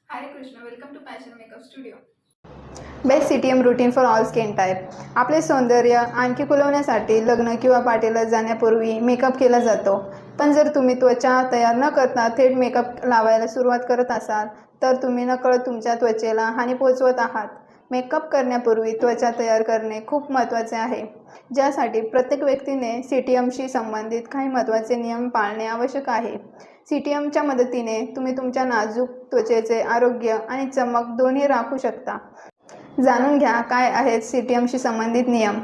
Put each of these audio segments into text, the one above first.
Hare Krishna, welcome to Passion Makeup Studio. Best CTM routine for all skin type. आपले सौंदर्य आणखी खुलवण्यासाठी लग्न किंवा पार्टीला जाण्यापूर्वी मेकअप केला जातो. पण जर तुम्ही त्वचा तयार न करता थेट मेकअप लावायला सुरुवात करत असाल तर तुम्ही नकळत तुमच्या त्वचेला हानी पोहोचवत आहात. मेकअप करण्यापूर्वी त्वचा तयार करणे खूप महत्त्वाचे आहे, ज्यासाठी प्रत्येक व्यक्तीने CTMशी संबंधित काही महत्त्वाचे नियम पाळणे आवश्यक आहे. CTMच्या मदतीने तुम्ही तुमच्या नाजूक त्वचेचे आरोग्य आणि चमक दोन्ही राखू शकता. जाणून घ्या काय आहेत CTMशी संबंधित नियम.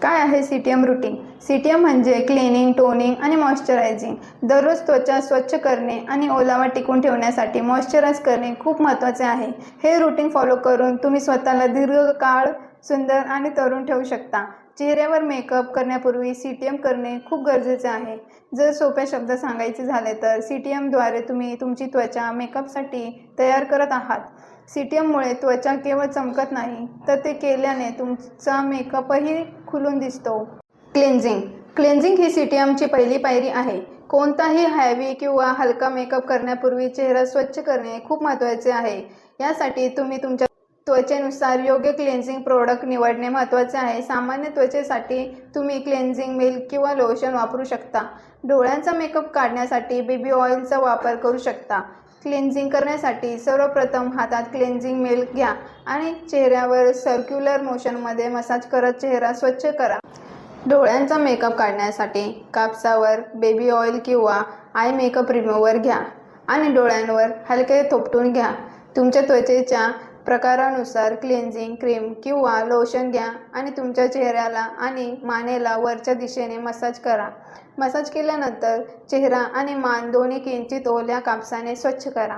काय आहे CTM रूटीन? CTM म्हणजे क्लिनिंग, टोनिंग आणि मॉइश्चरायझिंग. दररोज त्वचा स्वच्छ करणे आणि ओलावा टिकून ठेवण्यासाठी मॉइश्चराइज करणे खूप महत्त्वाचे आहे. हे रूटीन फॉलो करून तुम्ही स्वतःला दीर्घकाळ सुंदर आणि तरुण ठेवू शकता. चेहऱ्यावर मेकअप करण्यापूर्वी CTM करणे खूप गरजेचे आहे. जर सोप्या शब्दात सांगायचे झाले तर CTMद्वारे तुम्ही तुमची त्वचा मेकअपसाठी तयार करत आहात. CTMमुळे त्वचा केवळ चमकत नाही, तर ते केल्याने तुमचा मेकअपही खुलून दिसतो. क्लेन्झिंग ही CTMची पहिली पायरी आहे. कोणताही हॅवी किंवा हलका मेकअप करण्यापूर्वी चेहरा स्वच्छ करणे खूप महत्त्वाचे आहे. यासाठी तुम्ही तुमच्या त्वचेनुसार योग्य क्लेन्झिंग प्रोडक्ट निवडणे महत्त्वाचे आहे. सामान्य त्वचेसाठी तुम्ही क्लेन्झिंग मिल्क किंवा लोशन वापरू शकता. डोळ्यांचा मेकअप काढण्यासाठी बेबी ऑइलचा वापर करू शकता. क्लेन्झिंग करण्यासाठी सर्वप्रथम हातात क्लेन्झिंग मिल्क घ्या आणि चेहऱ्यावर सर्क्युलर मोशनमध्ये मसाज करत चेहरा स्वच्छ करा. डोळ्यांचा मेकअप काढण्यासाठी कापसावर बेबी ऑइल किंवा आय मेकअप रिमूव्हर घ्या आणि डोळ्यांवर हलके थोपटून घ्या. तुमच्या त्वचेच्या प्रकारानुसार क्लेन्झिंग क्रीम किंवा लोशन घ्या आणि तुमच्या चेहऱ्याला आणि मानेला वरच्या दिशेने मसाज करा. मसाज केल्यानंतर चेहरा आणि मान दोन्ही किंचित ओल्या कापसाने स्वच्छ करा.